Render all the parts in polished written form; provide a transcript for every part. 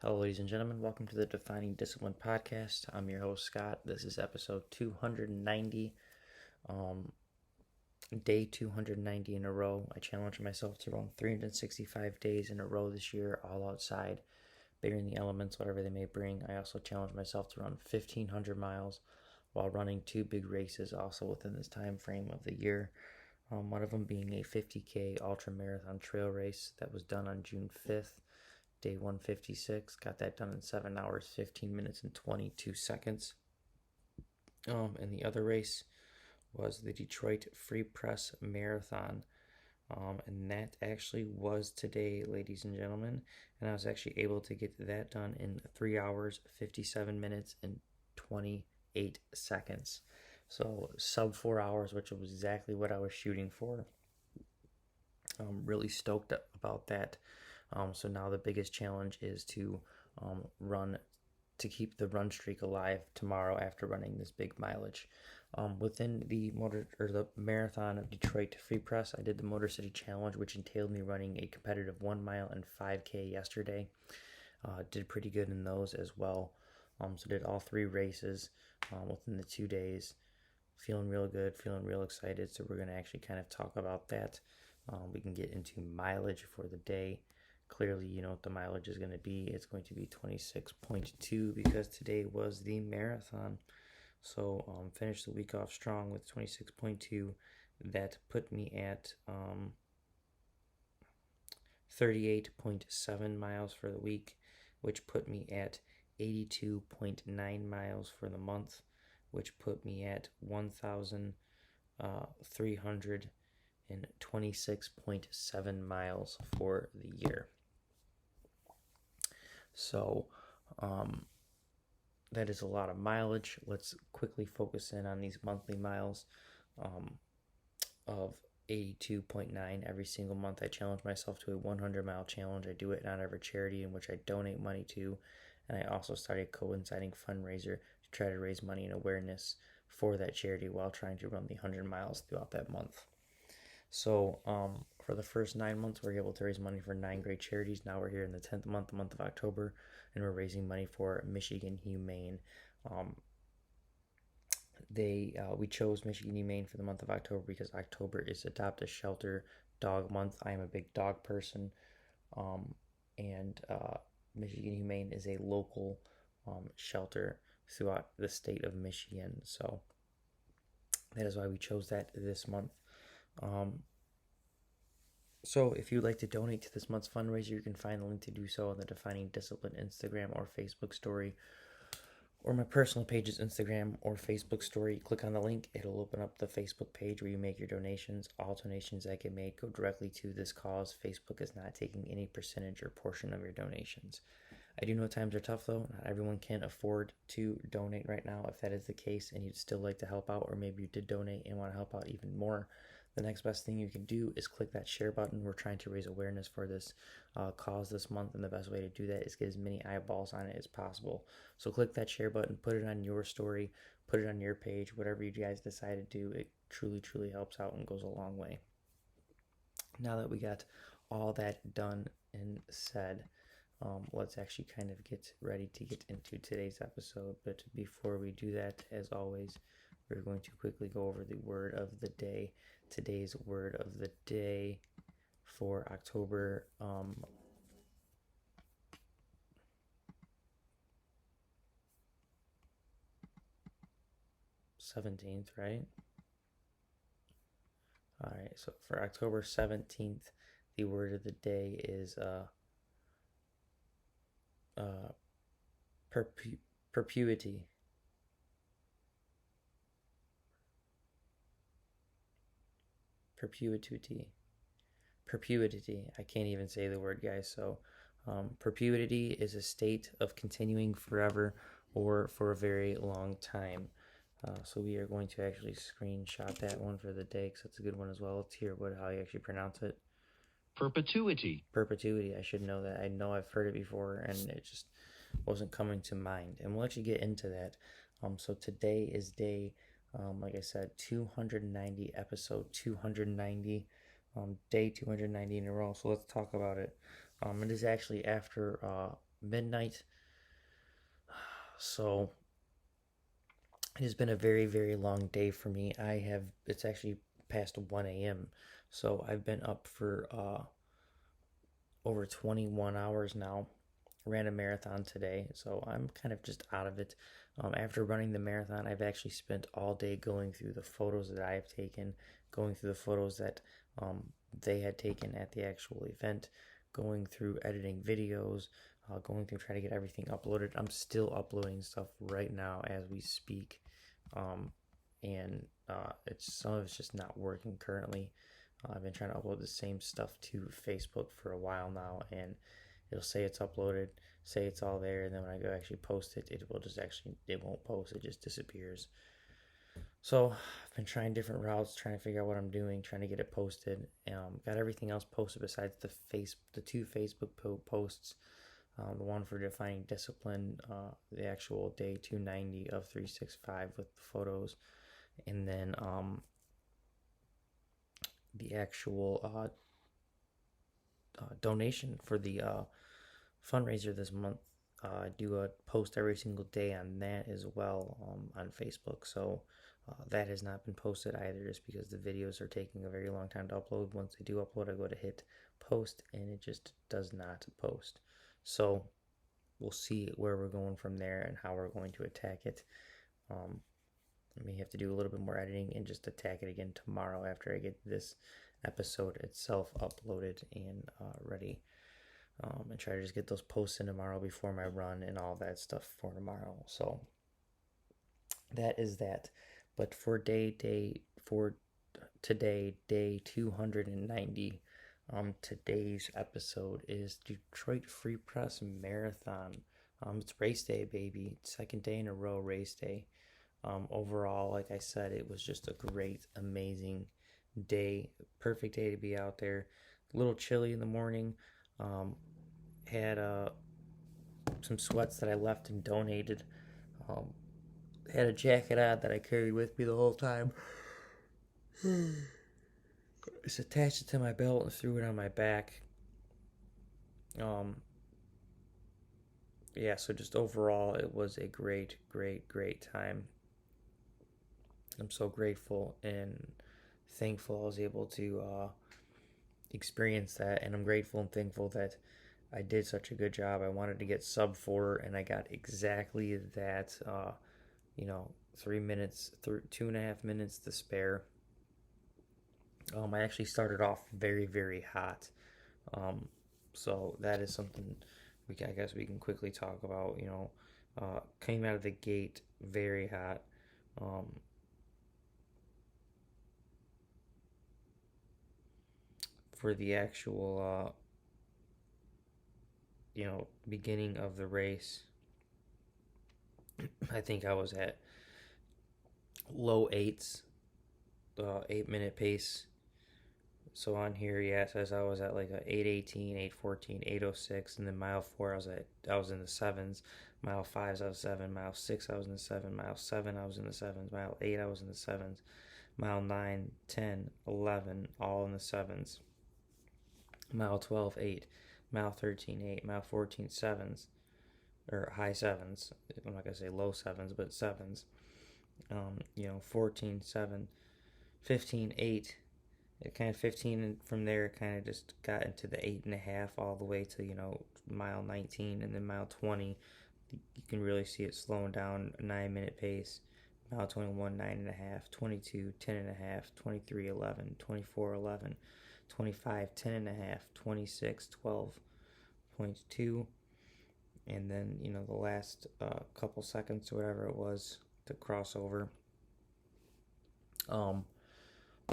Hello, ladies and gentlemen. Welcome to the Defining Discipline podcast. I'm your host, Scott. This is episode 290, um, day 290 in a row. I challenged myself to run 365 days in a row this year, all outside, bearing the elements, whatever they may bring. I also challenged myself to run 1,500 miles while running two big races also within this time frame of the year. One of them being a 50K ultra marathon trail race that was done on June 5th. Day 156, got that done in 7 hours, 15 minutes, and 22 seconds. And the other race was the Detroit Free Press Marathon. And that actually was today, ladies and gentlemen. And I was actually able to get that done in 3 hours, 57 minutes, and 28 seconds. So sub 4 hours, which was exactly what I was shooting for. I'm really stoked about that. So now the biggest challenge is to keep the run streak alive tomorrow after running this big mileage. Within the marathon of Detroit Free Press, I did the Motor City Challenge, which entailed me running a competitive 1 mile and 5K yesterday. Did pretty good in those as well. So did all three races within the 2 days. Feeling real good, feeling real excited. So we're going to actually kind of talk about that. We can get into mileage for the day. Clearly, you know what the mileage is going to be. It's going to be 26.2 because today was the marathon. So finished the week off strong with 26.2. That put me at 38.7 miles for the week, which put me at 82.9 miles for the month, which put me at 1,326.7 miles for the year. So that is a lot of mileage. Let's quickly focus in on these monthly miles of 82.9 every single month. I challenge myself to a 100-mile challenge. I do it not every charity in which I donate money to, and I also started a coinciding fundraiser to try to raise money and awareness for that charity while trying to run the 100 miles throughout that month. So for the first 9 months, we were able to raise money for 9 great charities. Now we're here in the 10th month, the month of October, and we're raising money for Michigan Humane. We chose Michigan Humane for the month of October because October is Adopt a Shelter Dog Month. I am a big dog person, and Michigan Humane is a local shelter throughout the state of Michigan. So that is why we chose that this month. So if you'd like to donate to this month's fundraiser, you can find the link to do so on the Defining Discipline Instagram or Facebook story, or my personal page's Instagram or Facebook story. Click on the link. It'll open up the Facebook page where you make your donations. All donations that get made go directly to this cause. Facebook is not taking any percentage or portion of your donations. I do know times are tough, though. Not everyone can afford to donate right now. If that is the case and you'd still like to help out, or maybe you did donate and want to help out even more, the next best thing you can do is click that share button. We're trying to raise awareness for this cause this month, and the best way to do that is get as many eyeballs on it as possible. So click that share button, put it on your story, put it on your page, whatever you guys decide to do. It truly, truly helps out and goes a long way. Now that we got all that done and said, let's actually kind of get ready to get into today's episode. But before we do that, as always, we're going to quickly go over the word of the day. Today's word of the day for October 17th, right? All right, so for October 17th, the word of the day is perpetuity. Perpetuity. I can't even say the word, guys. So perpetuity is a state of continuing forever or for a very long time. So we are going to actually screenshot that one for the day because that's a good one as well. Let's hear how you actually pronounce it. Perpetuity. Perpetuity. I should know that. I know I've heard it before and it just wasn't coming to mind. And we'll actually get into that. So today is day, like I said, 290, episode 290, day 290 in a row. So let's talk about it. It is actually after midnight. So it has been a very, very long day for me. It's actually past 1 a.m. So I've been up for over 21 hours now. Ran a marathon today, so I'm kind of just out of it. After running the marathon, I've actually spent all day going through the photos that I have taken, going through the photos that they had taken at the actual event, going through editing videos, going through trying to get everything uploaded. I'm still uploading stuff right now as we speak, and it's some of it's just not working currently. I've been trying to upload the same stuff to Facebook for a while now, and it'll say it's uploaded, say it's all there, and then when I go actually post it, it won't post, it just disappears. So I've been trying different routes, trying to figure out what I'm doing, trying to get it posted. Got everything else posted besides the two Facebook posts. The one for defining discipline, the actual day 290 of 365 with the photos, and then the actual donation for the fundraiser this month. I do a post every single day on that as well on Facebook. So that has not been posted either, just because the videos are taking a very long time to upload. Once they do upload, I go to hit post and it just does not post. So we'll see where we're going from there and how we're going to attack it. I may have to do a little bit more editing and just attack it again tomorrow after I get this episode itself uploaded and ready. And try to just get those posts in tomorrow before my run and all that stuff for tomorrow. So that is that. But for today, day 290. Today's episode is Detroit Free Press Marathon. It's race day, baby. Second day in a row, race day. Overall, like I said, it was just a great, amazing day. Perfect day to be out there. A little chilly in the morning. Had some sweats that I left and donated. Had a jacket on that I carried with me the whole time. Just attached it to my belt and threw it on my back. Yeah, so just overall, it was a great, great, great time. I'm so grateful and thankful I was able to experience that, and I'm grateful and thankful that I did such a good job. I wanted to get sub 4, and I got exactly that. 3 minutes, 2.5 minutes to spare. I actually started off very, very hot. So that is something I guess we can quickly talk about. Came out of the gate very hot. For the actual, beginning of the race, I think I was at low eights, 8 minute pace. So on here, yeah, it says I was at like a 8:18, 8:14, 8:06, and then mile 4 I was in the sevens. Mile 5 I was 7. Mile 6 I was in the 7. Mile 7 I was in the sevens. Mile 8 I was in the sevens. Mile 9, 10, 11, all in the sevens. Mile 12, 8. Mile 13, 8. Mile 14, sevens, or high sevens. I'm not gonna say low sevens, but sevens. 14, 7. 15, 8. It kind of 15, and from there it kind of just got into the 8.5 all the way to mile 19, and then mile 20 you can really see it slowing down, a 9 minute pace. Mile 21, 9.5. 22, 10.5. 23, 11. 24, 11. 25, 10.5. 26, 12.2. And then the last couple seconds or whatever it was to cross over.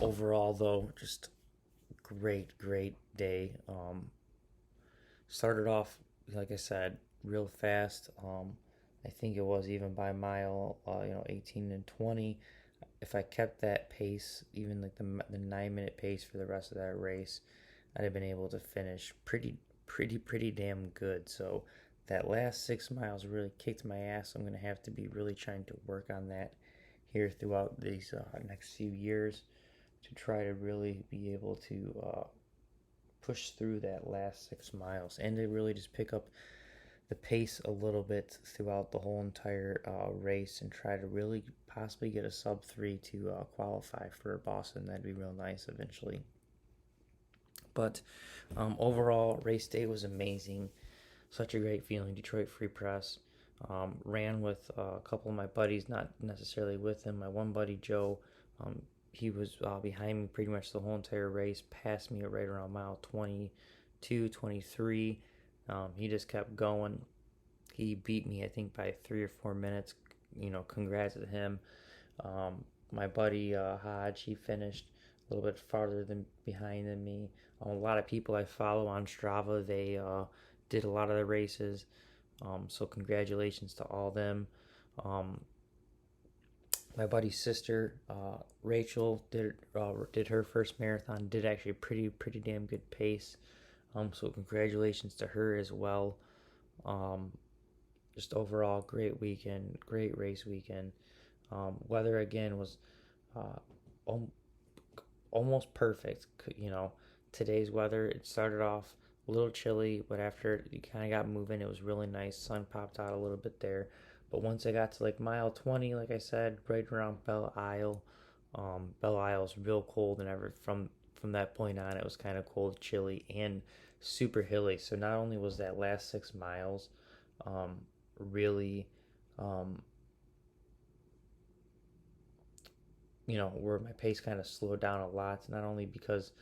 Overall, though, just great day. Started off, like I said, real fast. I think it was even by mile 18 and 20. If I kept that pace, even like the 9 minute pace for the rest of that race, I'd have been able to finish pretty damn good. So that last 6 miles really kicked my ass. I'm gonna have to be really trying to work on that here throughout these next few years, to try to really be able to push through that last 6 miles, and to really just pick up the pace a little bit throughout the whole entire race and try to really possibly get a sub 3 to qualify for Boston. That'd be real nice eventually. But overall, race day was amazing. Such a great feeling. Detroit Free Press. Ran with a couple of my buddies, not necessarily with him. My one buddy, Joe, he was behind me pretty much the whole entire race, passed me right around mile 22, 23. He just kept going. He beat me, I think, by 3 or 4 minutes. Congrats to him. My buddy Hodge, he finished a little bit farther than behind than me. A lot of people I follow on Strava, they did a lot of the races. So congratulations to all them. My buddy's sister, Rachel, did her first marathon. Did actually a pretty damn good pace. So congratulations to her as well. Just overall great weekend, great race weekend. Weather again was almost perfect. Today's weather, it started off a little chilly, but after you kind of got moving, it was really nice. Sun popped out a little bit there. But once I got to like mile 20, like I said, right around Belle Isle, Belle Isle is real cold, and from that point on, it was kind of cold, chilly, and super hilly. So not only was that last 6 miles really, where my pace kind of slowed down a lot, not only because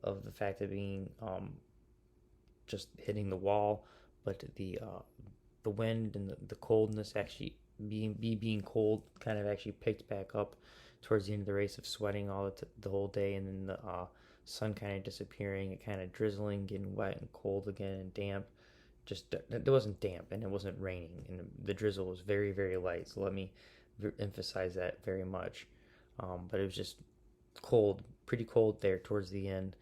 of the fact of being just hitting the wall, but the wind and the coldness actually being cold kind of actually picked back up towards the end of the race, of sweating the whole day, and then the sun kind of disappearing, it kind of drizzling, getting wet and cold again and damp. Just it wasn't damp and it wasn't raining, and the drizzle was very, very light. So let me emphasize that very much. But it was just cold, pretty cold there towards the end.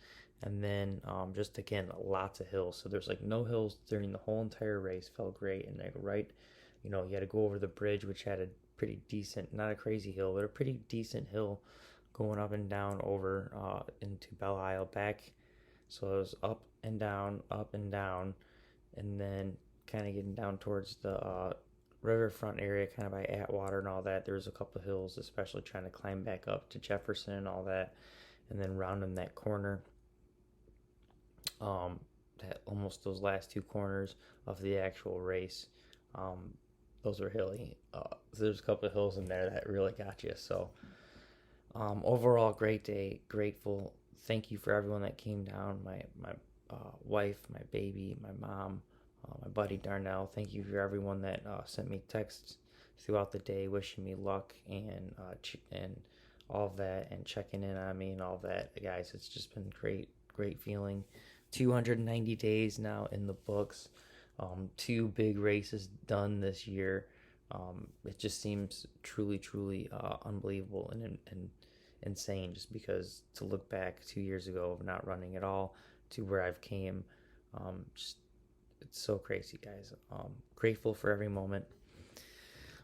And then just again, lots of hills. So there's like no hills during the whole entire race. Felt great. And like you had to go over the bridge, which had a pretty decent, not a crazy hill, but a pretty decent hill going up and down over into Belle Isle back. So it was up and down, and then kind of getting down towards the riverfront area, kind of by Atwater and all that. There was a couple of hills, especially trying to climb back up to Jefferson and all that, and then rounding that corner. That almost those last 2 corners of the actual race, those were hilly. So there's a couple of hills in there that really got you. So overall, great day, grateful. Thank you for everyone that came down. My wife, my baby, my mom, my buddy Darnell. Thank you for everyone that sent me texts throughout the day, wishing me luck and all of that, and checking in on me and all that, guys. It's just been great feeling. 290 days now in the books. 2 big races done this year. It just seems truly unbelievable and insane, just because to look back 2 years ago of not running at all to where I've came, just it's so crazy, guys. Grateful for every moment.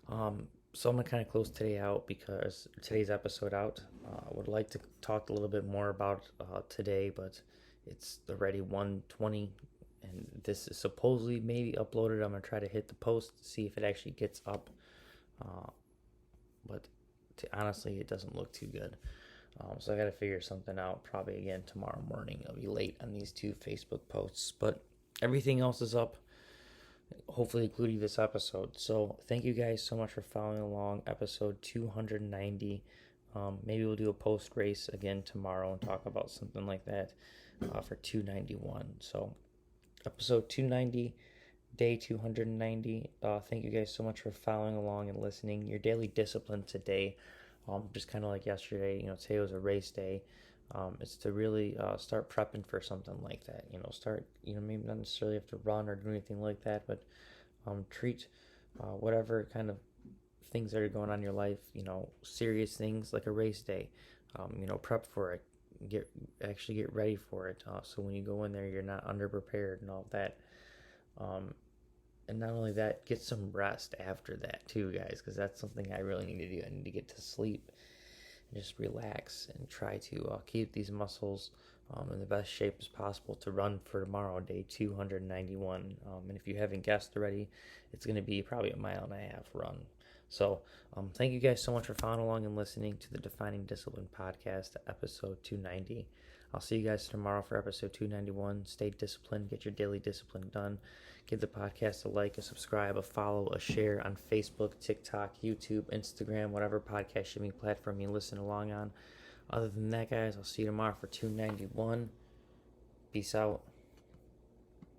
So I'm gonna kind of close today's episode out. I would like to talk a little bit more about today, but it's already 1:20, and this is supposedly maybe uploaded. I'm gonna try to hit the post to see if it actually gets up, but honestly, it doesn't look too good. So I gotta figure something out. Probably again tomorrow morning. I'll be late on these 2 Facebook posts, but everything else is up, hopefully including this episode. So thank you guys so much for following along. Episode 290. Maybe we'll do a post race again tomorrow and talk about something like that for 291. So episode 290, day 290. Thank you guys so much for following along and listening. Your daily discipline today, just kind of like yesterday, today was a race day. It's to really start prepping for something like that. Start, maybe not necessarily have to run or do anything like that, but treat whatever kind of things that are going on in your life, serious things like a race day. Prep for it, get ready for it. So when you go in there, you're not underprepared and all that. And not only that, get some rest after that too, guys, because that's something I really need to do. I need to get to sleep and just relax and try to keep these muscles in the best shape as possible to run for tomorrow, day 291. And if you haven't guessed already, it's going to be probably a 1.5 mile run. So, thank you guys so much for following along and listening to the Defining Discipline podcast, episode 290. I'll see you guys tomorrow for episode 291. Stay disciplined, get your daily discipline done. Give the podcast a like, a subscribe, a follow, a share on Facebook, TikTok, YouTube, Instagram, whatever podcast streaming platform you listen along on. Other than that, guys, I'll see you tomorrow for 291. Peace out.